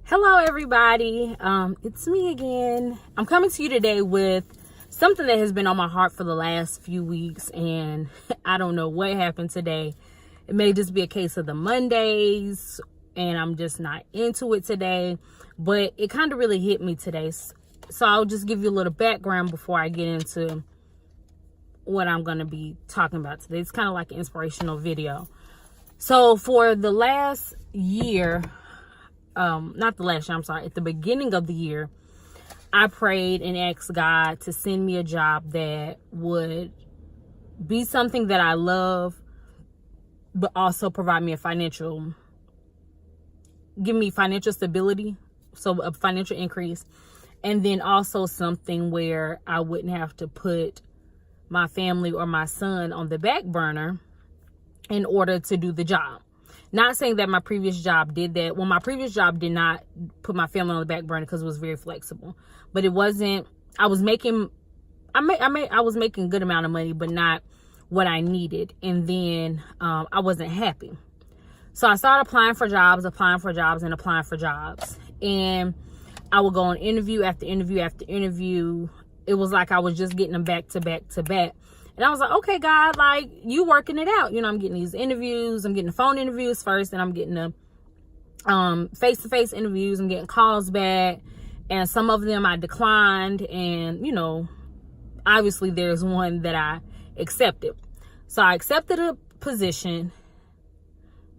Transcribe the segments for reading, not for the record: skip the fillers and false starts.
Hello everybody, it's me again. I'm coming to you today with something that has been on my heart for the last few weeks, and I don't know what happened today. It may just be a case of the Mondays and I'm just not into it today, but it kind of really hit me today. So I'll just give you a little background before I get into what I'm going to be talking about today. It's kind of like an inspirational video. So for the last year, not the last year, I'm sorry, at the beginning of the year, I prayed and asked God to send me a job that would be something that I love, but also provide me give me financial stability, so a financial increase, and then also something where I wouldn't have to put my family or my son on the back burner in order to do the job. Not saying that my previous job did that. Well, my previous job did not put my family on the back burner because it was very flexible. But it wasn't, I was making a good amount of money, but not what I needed. And then I wasn't happy. So I started applying for jobs. And I would go on interview after interview after interview. It was like I was just getting them back to back to back. And I was like, okay, God, like, you working it out. You know, I'm getting these interviews. I'm getting the phone interviews first, and I'm getting the face-to-face interviews. I'm getting calls back. And some of them I declined. And, you know, obviously there's one that I accepted. So I accepted a position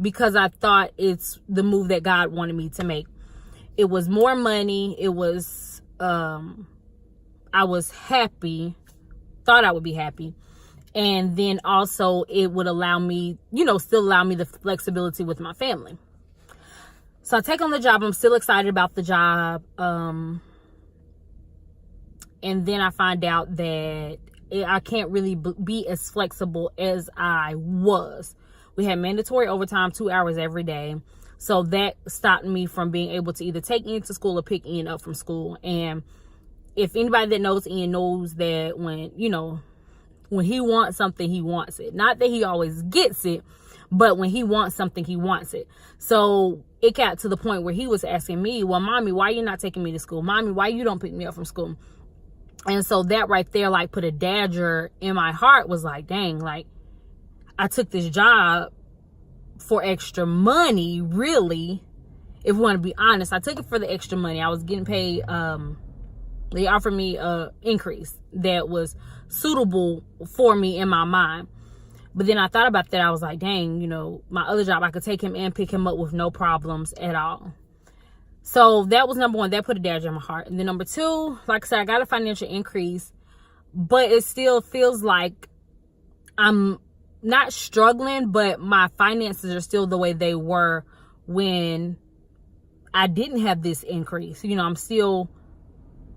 because I thought it's the move that God wanted me to make. It was more money. It was, I was happy, thought I would be happy. And then also it would allow me, you know, still allow me the flexibility with my family. So I take on the job. I'm still excited about the job. And then I find out that I can't really be as flexible as I was. We had mandatory overtime, 2 hours every day. So that stopped me from being able to either take Ian to school or pick Ian up from school. And if anybody that knows Ian knows that when he wants something, he wants it. Not that he always gets it, but when he wants something, he wants it. So it got to the point where he was asking me, well, mommy, why are you not taking me to school? Mommy, why you don't pick me up from school? And so that right there, like, put a dagger in my heart. Was like, dang, like, I took this job for extra money, really. If we want to be honest, I took it for the extra money. I was getting paid, they offered me a increase that was suitable for me in my mind. But then I thought about that. I was like, dang, you know, my other job, I could take him and pick him up with no problems at all. So that was number one. That put a dagger in my heart. And then number two, like I said, I got a financial increase, but it still feels like I'm not struggling, but my finances are still the way they were when I didn't have this increase. You know, I'm still,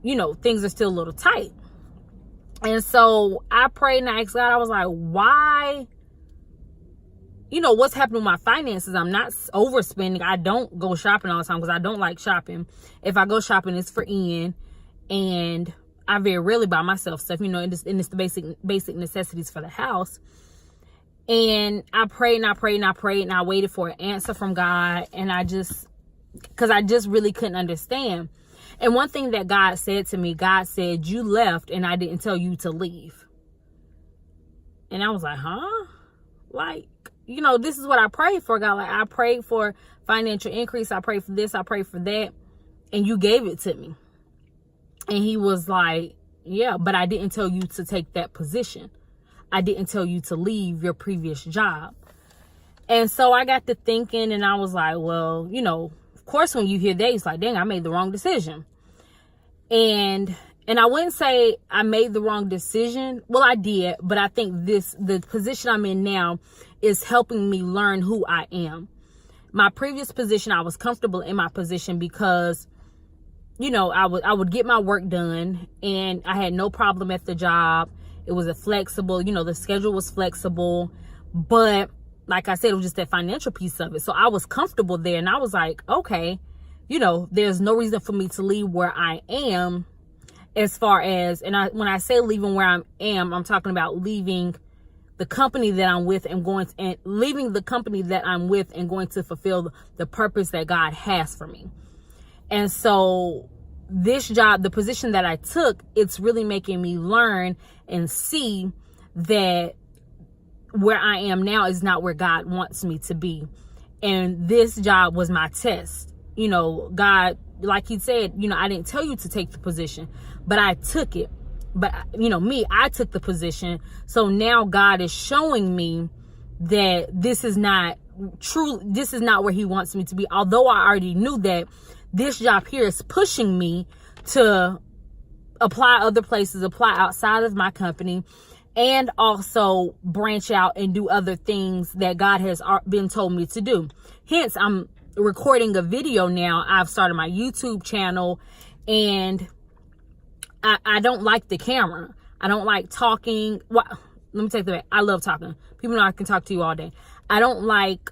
you know, things are still a little tight. And so I prayed and I asked God, I was like, why? You know, what's happening with my finances? I'm not overspending. I don't go shopping all the time because I don't like shopping. If I go shopping, it's for Ian. And I very rarely buy myself stuff, you know, and it's the basic necessities for the house. And I prayed and I prayed and I prayed and I waited for an answer from God. And because I just really couldn't understand. And one thing that God said to me, God said, you left and I didn't tell you to leave. And I was like, huh? Like, you know, this is what I prayed for, God. Like, I prayed for financial increase. I prayed for this. I prayed for that. And you gave it to me. And he was like, yeah, but I didn't tell you to take that position. I didn't tell you to leave your previous job. And so I got to thinking and I was like, well, you know, of course, when you hear that, it's like, dang, I made the wrong decision. And I wouldn't say I made the wrong decision. Well, I did, but I think the position I'm in now is helping me learn who I am. My previous position, I was comfortable in my position because, you know, I would get my work done and I had no problem at the job. It was the schedule was flexible, but like I said, it was just that financial piece of it. So I was comfortable there and I was like, okay, you know, there's no reason for me to leave where I am as far as, when I say leaving where I am, I'm talking about leaving the company that I'm with and leaving the company that I'm with and going to fulfill the purpose that God has for me. And so this job, the position that I took, it's really making me learn and see that where I am now is not where God wants me to be. And this job was my test. You know, God, like he said, you know, I didn't tell you to take the position, but I took it. But, you know, I took the position. So now God is showing me that this is not true. This is not where he wants me to be. Although I already knew that this job here is pushing me to apply other places, apply outside of my company, and also branch out and do other things that God has been told me to do. Hence, I'm recording a video now. I've started my YouTube channel, and I don't like the camera. I don't like talking. Well, let me take that back. I love talking. People know I can talk to you all day. I don't like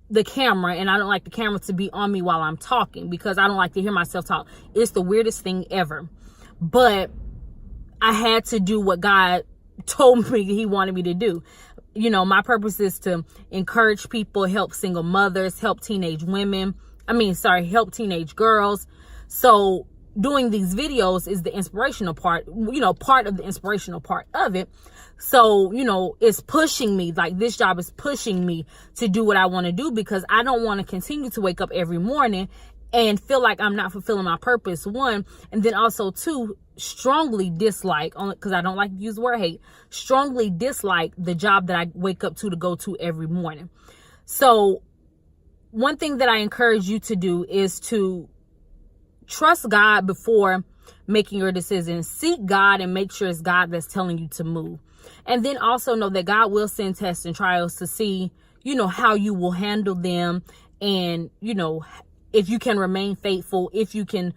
the camera, and I don't like the camera to be on me while I'm talking, because I don't like to hear myself talk. It's the weirdest thing ever. But I had to do what God told me he wanted me to do. You know, my purpose is to encourage people, help single mothers, help teenage women. Help teenage girls. So doing these videos is the inspirational part, you know, part of the inspirational part of it. So, you know, it's pushing me, like this job is pushing me to do what I want to do, because I don't want to continue to wake up every morning and feel like I'm not fulfilling my purpose, one. And then also, two, strongly dislike, because I don't like to use the word hate, strongly dislike the job that I wake up to go to every morning. So one thing that I encourage you to do is to trust God before making your decisions. Seek God and make sure it's God that's telling you to move. And then also know that God will send tests and trials to see, you know, how you will handle them. And, you know, if you can remain faithful, if you can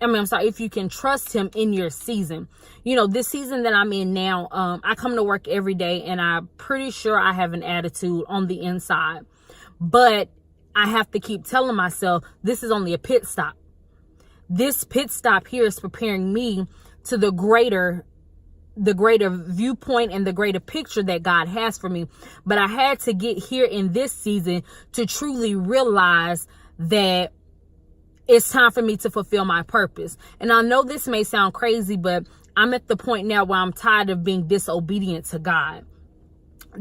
if you can trust him in your season. You know, this season that I'm in now, I come to work every day, and I'm pretty sure I have an attitude on the inside. But I have to keep telling myself, this is only a pit stop. This pit stop here is preparing me to the greater viewpoint and the greater picture that God has for me. But I had to get here in this season to truly realize that it's time for me to fulfill my purpose. And I know this may sound crazy, but I'm at the point now where I'm tired of being disobedient to God.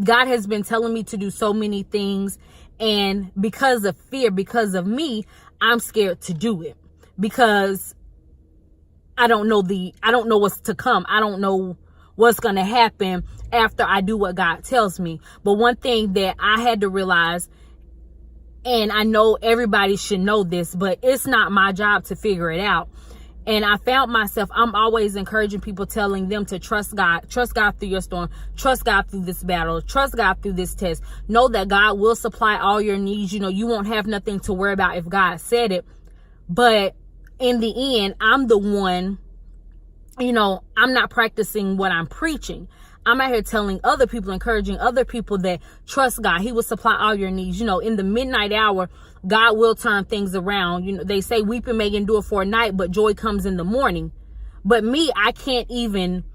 God has been telling me to do so many things, and because of fear, because of me, I'm scared to do it, because I don't know what's to come. I don't know what's going to happen after I do what God tells me. But one thing that I had to realize, and I know everybody should know this, but it's not my job to figure it out. And I found myself, I'm always encouraging people, telling them to trust God through your storm, trust God through this battle, trust God through this test. Know that God will supply all your needs. You know, you won't have nothing to worry about if God said it. But in the end, I'm the one, you know, I'm not practicing what I'm preaching. I'm out here telling other people, encouraging other people that trust God. He will supply all your needs. You know, in the midnight hour, God will turn things around. You know, they say weeping may endure for a night, but joy comes in the morning. But me, I can't even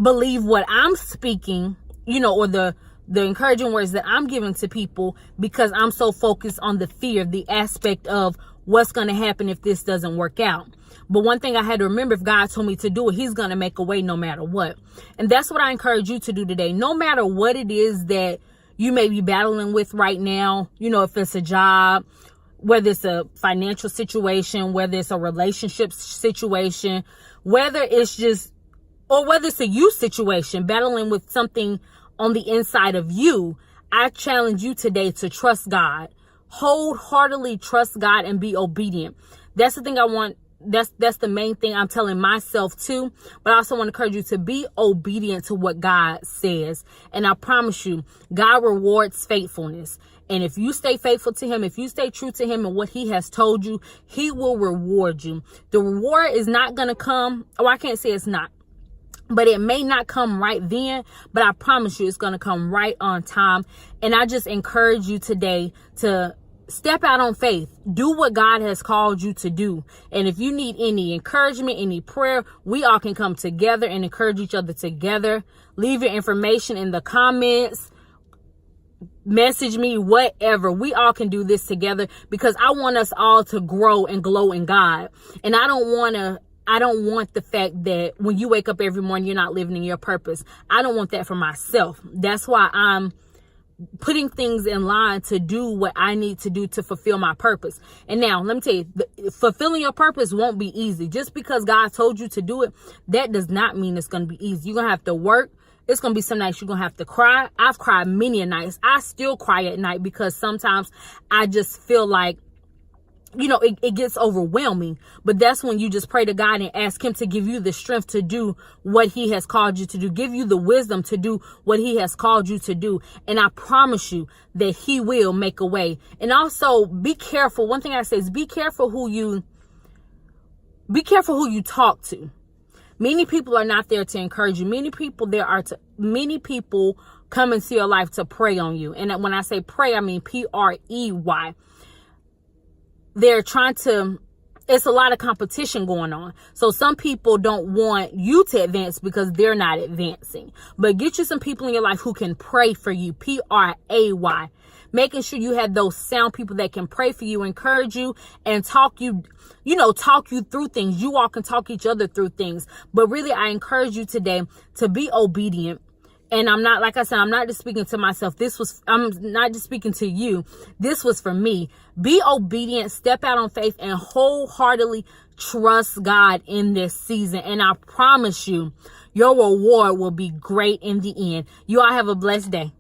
believe what I'm speaking, you know, or the encouraging words that I'm giving to people, because I'm so focused on the fear, the aspect of what's going to happen if this doesn't work out. But one thing I had to remember, if God told me to do it, he's going to make a way no matter what. And that's what I encourage you to do today. No matter what it is that you may be battling with right now, you know, if it's a job, whether it's a financial situation, whether it's a relationship situation, whether it's a youth situation, battling with something on the inside of you, I challenge you today to trust God. Wholeheartedly trust God and be obedient. That's the thing I want. That's the main thing I'm telling myself too. But I also want to encourage you to be obedient to what God says. And I promise you, God rewards faithfulness. And if you stay faithful to him, if you stay true to him and what he has told you, he will reward you. The reward is not going to come. Oh, I can't say it's not. But it may not come right then, but I promise you it's going to come right on time. And I just encourage you today to step out on faith. Do what God has called you to do. And if you need any encouragement, any prayer, we all can come together and encourage each other together. Leave your information in the comments. message me, whatever. We all can do this together, because I want us all to grow and glow in God. And I don't want the fact that when you wake up every morning, you're not living in your purpose. I don't want that for myself. That's why I'm putting things in line to do what I need to do to fulfill my purpose. And now, let me tell you, fulfilling your purpose won't be easy. Just because God told you to do it, that does not mean it's going to be easy. You're going to have to work. It's going to be some nights you're going to have to cry. I've cried many a nights. I still cry at night, because sometimes I just feel like, it gets overwhelming. But that's when you just pray to God and ask him to give you the strength to do what he has called you to do, give you the wisdom to do what he has called you to do. And I promise you that he will make a way. And also be careful. One thing I say is be careful who you talk to. Many people are not there to encourage you. Many people come into your life to prey on you. And when I say pray, I mean Prey. It's a lot of competition going on. So some people don't want you to advance because they're not advancing. But get you some people in your life who can pray for you. Pray. Making sure you have those sound people that can pray for you, encourage you, and talk you through things. You all can talk each other through things. But really, I encourage you today to be obedient. And I'm not, like I said, I'm not just speaking to myself. I'm not just speaking to you. This was for me. Be obedient, step out on faith, and wholeheartedly trust God in this season. And I promise you, your reward will be great in the end. You all have a blessed day.